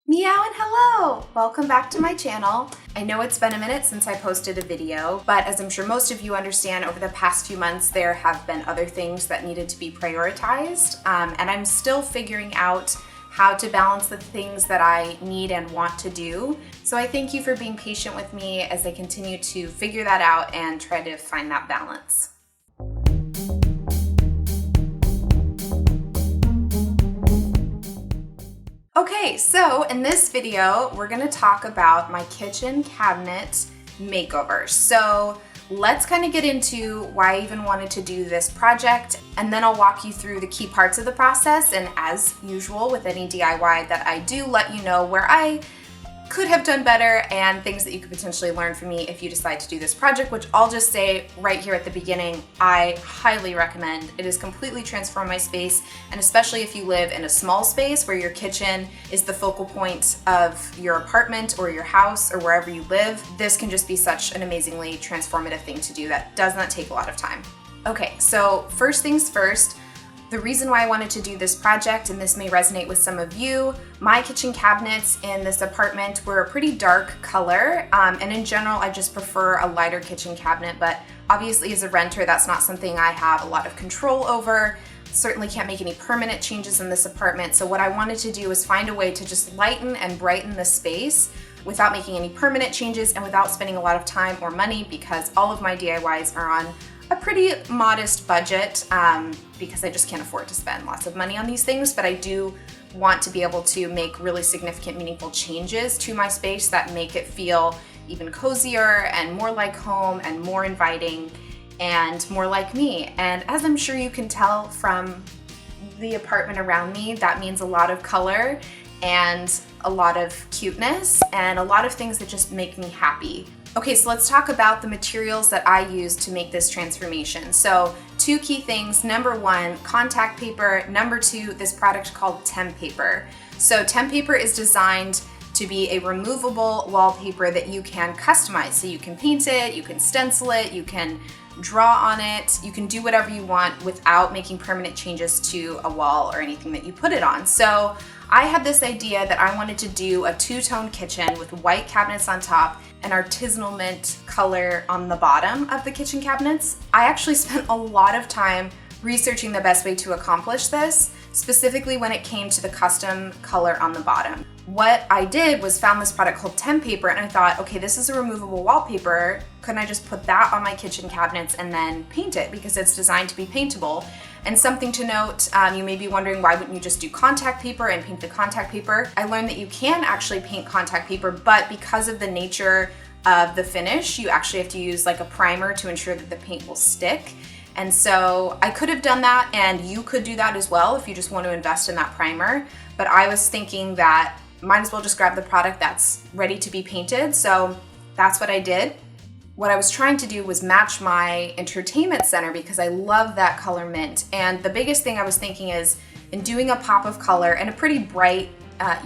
Meow and hello! Welcome back to my channel. I know it's been a minute since I posted a video, but as I'm sure most of you understand, over the past few months there have been other things that needed to be prioritized, and I'm still figuring out how to balance the things that I need and want to do. So I thank you for being patient with me as I continue to figure that out and try to find that balance. Okay, so in this video, we're gonna talk about my kitchen cabinet makeover. So let's kind of get into why I even wanted to do this project, and then I'll walk you through the key parts of the process. And as usual with any DIY that I do, let you know where I could have done better and things that you could potentially learn from me if you decide to do this project, which I'll just say right here at the beginning, I highly recommend. It has completely transformed my space, and especially if you live in a small space where your kitchen is the focal point of your apartment or your house or wherever you live, this can just be such an amazingly transformative thing to do that does not take a lot of time. Okay, so first things first, the reason why I wanted to do this project, and this may resonate with some of you, my kitchen cabinets in this apartment were a pretty dark color, and in general I just prefer a lighter kitchen cabinet, but obviously as a renter that's not something I have a lot of control over. Certainly can't make any permanent changes in this apartment, so what I wanted to do was find a way to just lighten and brighten the space without making any permanent changes and without spending a lot of time or money, because all of my DIYs are on a pretty modest budget because I just can't afford to spend lots of money on these things, but I do want to be able to make really significant, meaningful changes to my space that make it feel even cozier and more like home and more inviting and more like me. And as I'm sure you can tell from the apartment around me, that means a lot of color and a lot of cuteness and a lot of things that just make me happy. Okay, so let's talk about the materials that I used to make this transformation. So two key things. Number one, contact paper. Number two, this product called temp paper. So temp paper is designed to be a removable wallpaper that you can customize. So you can paint it, you can stencil it, you can draw on it, you can do whatever you want without making permanent changes to a wall or anything that you put it on. So I had this idea that I wanted to do a two-tone kitchen with white cabinets on top and artisanal mint color on the bottom of the kitchen cabinets. I actually spent a lot of time researching the best way to accomplish this, specifically when it came to the custom color on the bottom. What I did was found this product called temp paper, and I thought, okay, this is a removable wallpaper. Couldn't I just put that on my kitchen cabinets and then paint it, because it's designed to be paintable? And something to note, you may be wondering, why wouldn't you just do contact paper and paint the contact paper? I learned that you can actually paint contact paper, but because of the nature of the finish, you actually have to use like a primer to ensure that the paint will stick. And so I could have done that, and you could do that as well if you just want to invest in that primer. But I was thinking that might as well just grab the product that's ready to be painted. So that's what I did. What I was trying to do was match my entertainment center because I love that color mint. And the biggest thing I was thinking is, in doing a pop of color and a pretty bright,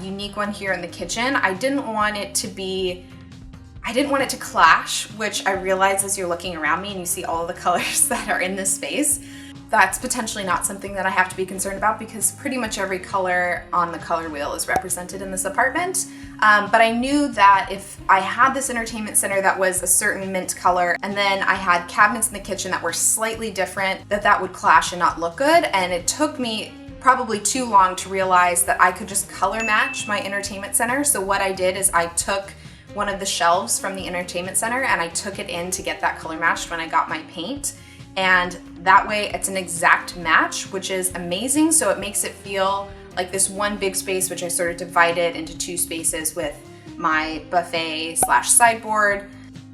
unique one here in the kitchen, I didn't want it to clash, which I realize as you're looking around me and you see all of the colors that are in this space, that's potentially not something that I have to be concerned about because pretty much every color on the color wheel is represented in this apartment. But I knew that if I had this entertainment center that was a certain mint color, and then I had cabinets in the kitchen that were slightly different, that would clash and not look good. And it took me probably too long to realize that I could just color match my entertainment center. So what I did is I took one of the shelves from the entertainment center and I took it in to get that color matched when I got my paint. And that way it's an exact match, which is amazing. So it makes it feel like this one big space, which I sort of divided into two spaces with my buffet / sideboard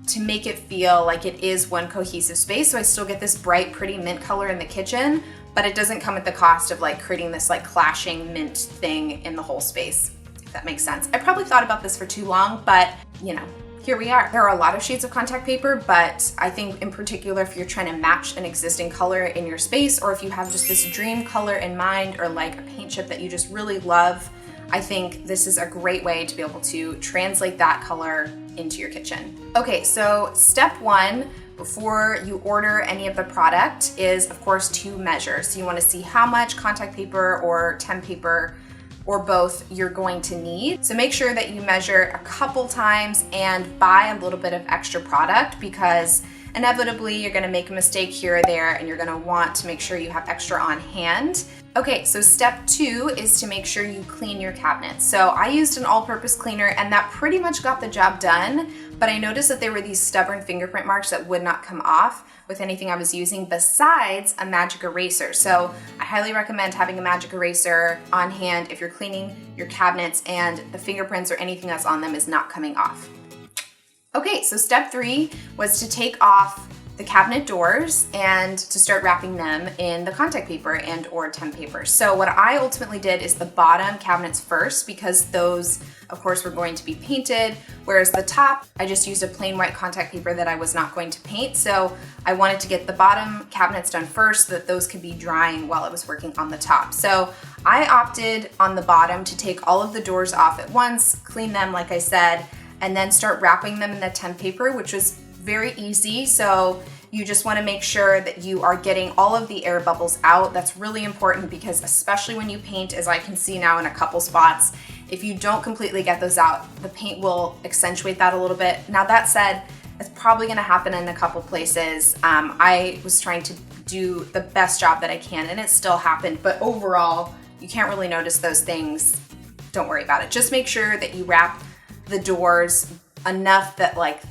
to make it feel like it is one cohesive space. So I still get this bright, pretty mint color in the kitchen, but it doesn't come at the cost of like creating this like clashing mint thing in the whole space, if that makes sense. I probably thought about this for too long, but you know, here we are. There are a lot of shades of contact paper, but I think in particular if you're trying to match an existing color in your space, or if you have just this dream color in mind, or like a paint chip that you just really love, I think this is a great way to be able to translate that color into your kitchen. Okay, so step one before you order any of the product is, of course, to measure. So you want to see how much contact paper or temp paper or both you're going to need. So make sure that you measure a couple times and buy a little bit of extra product, because inevitably you're gonna make a mistake here or there and you're gonna want to make sure you have extra on hand. Okay, so step 2 is to make sure you clean your cabinets. So I used an all-purpose cleaner and that pretty much got the job done, but I noticed that there were these stubborn fingerprint marks that would not come off with anything I was using besides a magic eraser. So I highly recommend having a magic eraser on hand if you're cleaning your cabinets and the fingerprints or anything that's on them is not coming off. Okay, so step 3 was to take off the cabinet doors and to start wrapping them in the contact paper and or temp paper. So what I ultimately did is the bottom cabinets first, because those of course were going to be painted, whereas the top, I just used a plain white contact paper that I was not going to paint. So I wanted to get the bottom cabinets done first so that those could be drying while I was working on the top. So I opted on the bottom to take all of the doors off at once, clean them like I said, and then start wrapping them in the temp paper, which was very easy. So you just want to make sure that you are getting all of the air bubbles out. That's really important, because especially when you paint, as I can see now in a couple spots, if you don't completely get those out, the paint will accentuate that a little bit. Now that said, it's probably going to happen in a couple places. I was trying to do the best job that I can and it still happened, but overall you can't really notice those things. Don't worry about it. Just make sure that you wrap the doors enough that like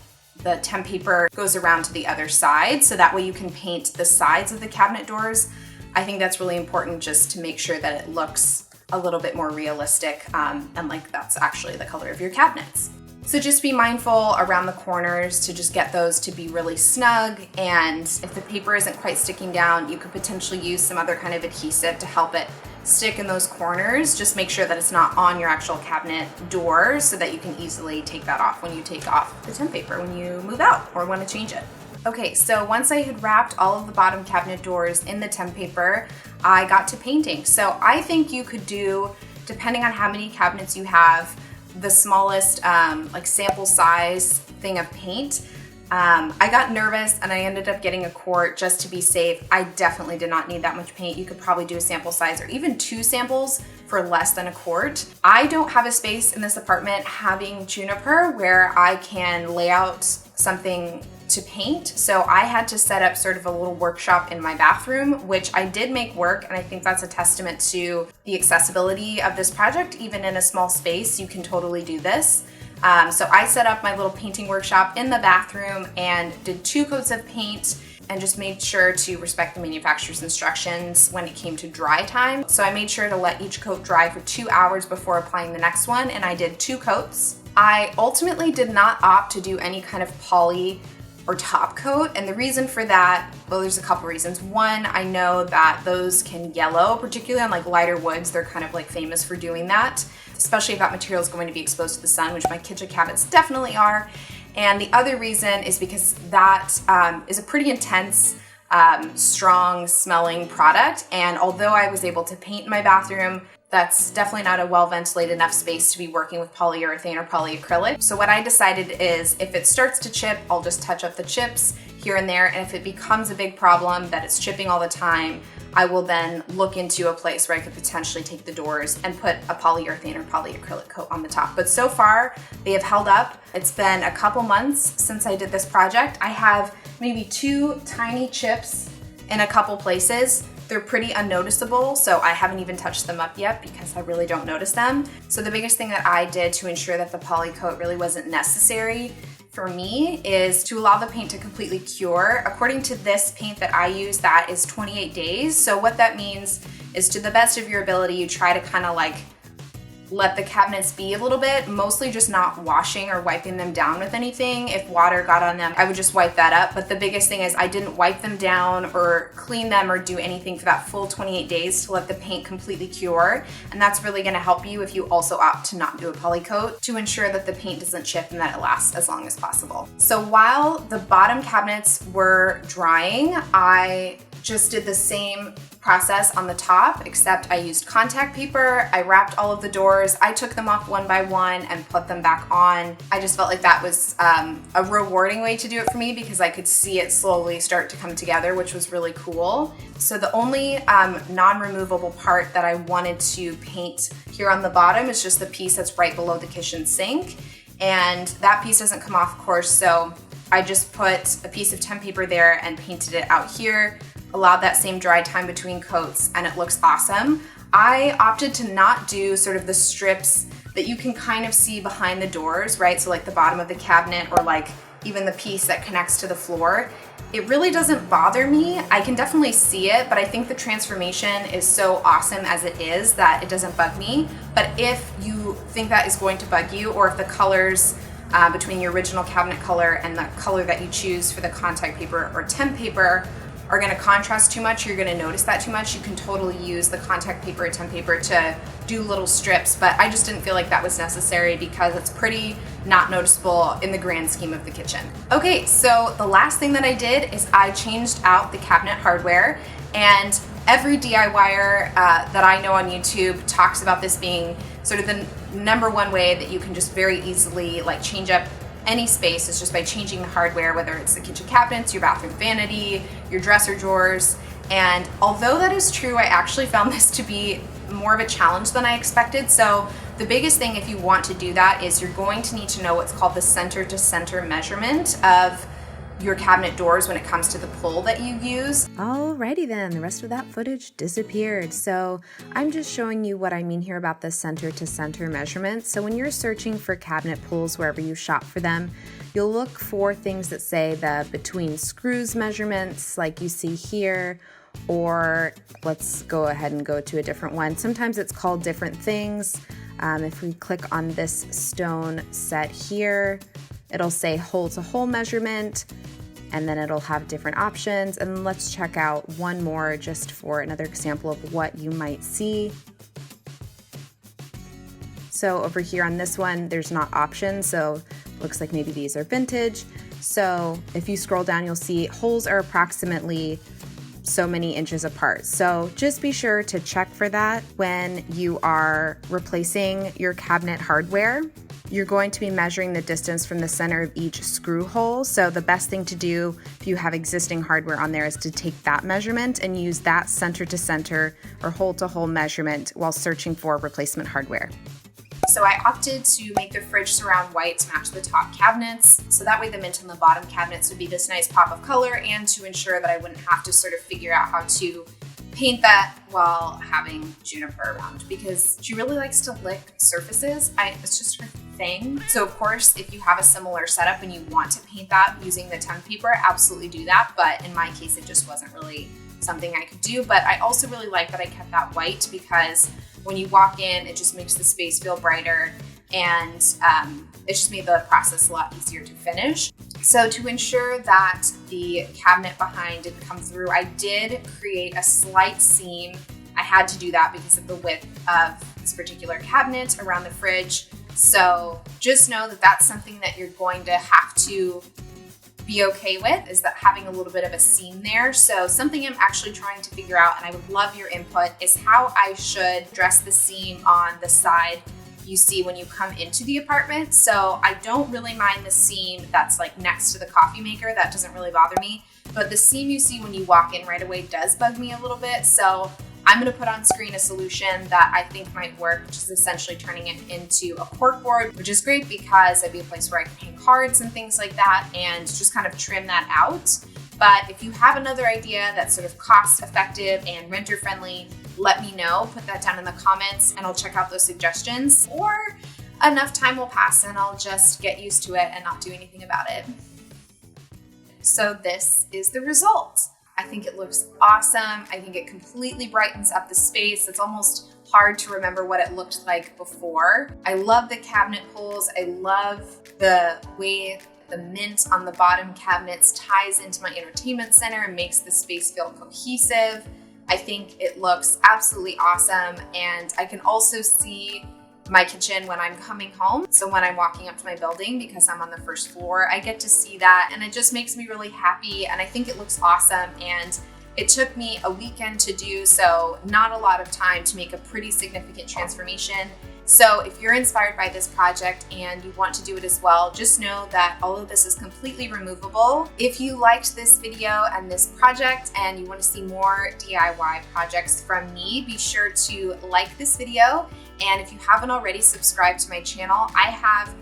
the temp paper goes around to the other side, so that way you can paint the sides of the cabinet doors. I think that's really important, just to make sure that it looks a little bit more realistic and like that's actually the color of your cabinets. So just be mindful around the corners to just get those to be really snug, and if the paper isn't quite sticking down, you could potentially use some other kind of adhesive to help it stick in those corners. Just make sure that it's not on your actual cabinet door so that you can easily take that off when you take off the temp paper when you move out or want to change it. Okay, so once I had wrapped all of the bottom cabinet doors in the temp paper, I got to painting. So I think you could do, depending on how many cabinets you have, the smallest like sample size thing of paint. I got nervous and I ended up getting a quart just to be safe. I definitely did not need that much paint. You could probably do a sample size or even 2 samples for less than a quart. I don't have a space in this apartment having juniper where I can lay out something to paint. So I had to set up sort of a little workshop in my bathroom, which I did make work. And I think that's a testament to the accessibility of this project. Even in a small space, you can totally do this. So I set up my little painting workshop in the bathroom and did 2 coats of paint and just made sure to respect the manufacturer's instructions when it came to dry time. So I made sure to let each coat dry for 2 hours before applying the next one, and I did 2 coats. I ultimately did not opt to do any kind of poly or top coat, and the reason for that, well, there's a couple reasons. One, I know that those can yellow, particularly on like lighter woods. They're kind of like famous for doing that, especially if that material is going to be exposed to the sun, which my kitchen cabinets definitely are. And the other reason is because that is a pretty intense, strong smelling product. And although I was able to paint my bathroom, that's definitely not a well-ventilated enough space to be working with polyurethane or polyacrylic. So what I decided is if it starts to chip, I'll just touch up the chips here and there. And if it becomes a big problem that it's chipping all the time, I will then look into a place where I could potentially take the doors and put a polyurethane or polyacrylic coat on the top. But so far, they have held up. It's been a couple months since I did this project. I have maybe 2 tiny chips in a couple places. They're pretty unnoticeable, so I haven't even touched them up yet because I really don't notice them. So the biggest thing that I did to ensure that the poly coat really wasn't necessary for me is to allow the paint to completely cure. According to this paint that I use, that is 28 days. So what that means is, to the best of your ability, you try to kind of like let the cabinets be a little bit, mostly just not washing or wiping them down with anything. If water got on them, I would just wipe that up. But the biggest thing is I didn't wipe them down or clean them or do anything for that full 28 days to let the paint completely cure. And that's really gonna help you if you also opt to not do a poly coat, to ensure that the paint doesn't chip and that it lasts as long as possible. So while the bottom cabinets were drying, I just did the same process on the top, except I used contact paper. I wrapped all of the doors. I took them off one by one and put them back on. I just felt like that was a rewarding way to do it for me because I could see it slowly start to come together, which was really cool. So the only non-removable part that I wanted to paint here on the bottom is just the piece that's right below the kitchen sink. And that piece doesn't come off, of course, so I just put a piece of temp paper there and painted it out here, allowed that same dry time between coats, and it looks awesome. I opted to not do sort of the strips that you can kind of see behind the doors, right? So like the bottom of the cabinet or like even the piece that connects to the floor. It really doesn't bother me. I can definitely see it, but I think the transformation is so awesome as it is that it doesn't bug me. But if you think that is going to bug you, or if the colors between your original cabinet color and the color that you choose for the contact paper or temp paper are going to contrast too much, you're going to notice that too much, you can totally use the contact paper or temp paper to do little strips, but I just didn't feel like that was necessary because it's pretty not noticeable in the grand scheme of the kitchen. Okay, so the last thing that I did is I changed out the cabinet hardware, and every DIYer that I know on YouTube talks about this being sort of the number one way that you can just very easily like change up any space is just by changing the hardware, whether it's the kitchen cabinets, your bathroom vanity, your dresser drawers. And although that is true, I actually found this to be more of a challenge than I expected. So the biggest thing if you want to do that is you're going to need to know what's called the center to center measurement of your cabinet doors when it comes to the pull that you use. Alrighty then, the rest of that footage disappeared. So I'm just showing you what I mean here about the center to center measurement. So when you're searching for cabinet pulls wherever you shop for them, you'll look for things that say the between screws measurements like you see here, or let's go ahead and go to a different one. Sometimes it's called different things. If we click on this stone set here, it'll say hole to hole measurement, and then it'll have different options. And let's check out one more just for another example of what you might see. So over here on this one, there's not options, so looks like maybe these are vintage. So if you scroll down, you'll see holes are approximately so many inches apart. So just be sure to check for that when you are replacing your cabinet hardware. You're going to be measuring the distance from the center of each screw hole. So the best thing to do if you have existing hardware on there is to take that measurement and use that center to center or hole to hole measurement while searching for replacement hardware. So I opted to make the fridge surround white to match the top cabinets. So that way the mint on the bottom cabinets would be this nice pop of color, and to ensure that I wouldn't have to sort of figure out how to paint that while having Juniper around, because she really likes to lick surfaces. It's just her thing. So of course, if you have a similar setup and you want to paint that using the temp paper, absolutely do that. But in my case, it just wasn't really something I could do. But I also really like that I kept that white, because when you walk in, it just makes the space feel brighter, and it just made the process a lot easier to finish. So to ensure that the cabinet behind didn't come through, I did create a slight seam. I had to do that because of the width of this particular cabinet around the fridge. So just know that that's something that you're going to have to be okay with, is that having a little bit of a seam there. So something I'm actually trying to figure out, and I would love your input, is how I should dress the seam on the side you see when you come into the apartment. So I don't really mind the seam that's like next to the coffee maker. That doesn't really bother me. But the seam you see when you walk in right away does bug me a little bit. So I'm going to put on screen a solution that I think might work, which is essentially turning it into a cork board, which is great because it'd be a place where I can hang cards and things like that and just kind of trim that out. But if you have another idea that's sort of cost effective and renter friendly, let me know. Put that down in the comments and I'll check out those suggestions. Or enough time will pass and I'll just get used to it and not do anything about it. So this is the result. I think it looks awesome. I think it completely brightens up the space. It's almost hard to remember what it looked like before. I love the cabinet pulls. I love the way the mint on the bottom cabinets ties into my entertainment center and makes the space feel cohesive. I think it looks absolutely awesome, and I can also see my kitchen when I'm coming home. So when I'm walking up to my building, because I'm on the first floor, I get to see that, and it just makes me really happy, and I think it looks awesome. And It took me a weekend to do, so not a lot of time to make a pretty significant transformation. So if you're inspired by this project and you want to do it as well, just know that all of this is completely removable. If you liked this video and this project and you want to see more DIY projects from me, be sure to like this video. And if you haven't already subscribed to my channel, I have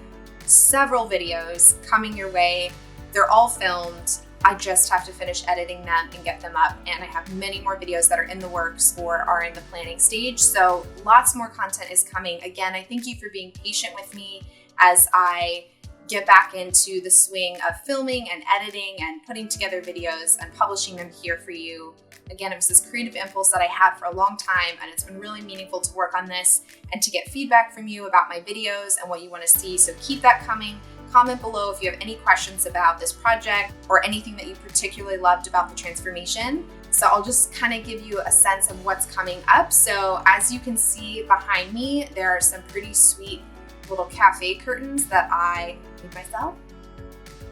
several videos coming your way. They're all filmed. I just have to finish editing them and get them up. And I have many more videos that are in the works or are in the planning stage. So lots more content is coming. Again, I thank you for being patient with me as I get back into the swing of filming and editing and putting together videos and publishing them here for you. Again, it was this creative impulse that I had for a long time, and it's been really meaningful to work on this and to get feedback from you about my videos and what you want to see. So keep that coming. Comment below if you have any questions about this project or anything that you particularly loved about the transformation. So I'll just kind of give you a sense of what's coming up. So as you can see behind me, there are some pretty sweet little cafe curtains that I made myself.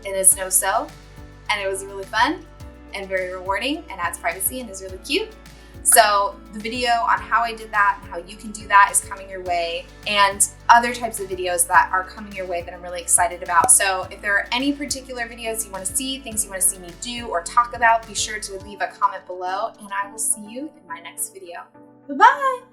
It is no-sew, and it was really fun and very rewarding and adds privacy and is really cute. So the video on how I did that and how you can do that is coming your way, and other types of videos that are coming your way that I'm really excited about. So if there are any particular videos you want to see, things you want to see me do or talk about, be sure to leave a comment below, and I will see you in my next video. Bye-bye!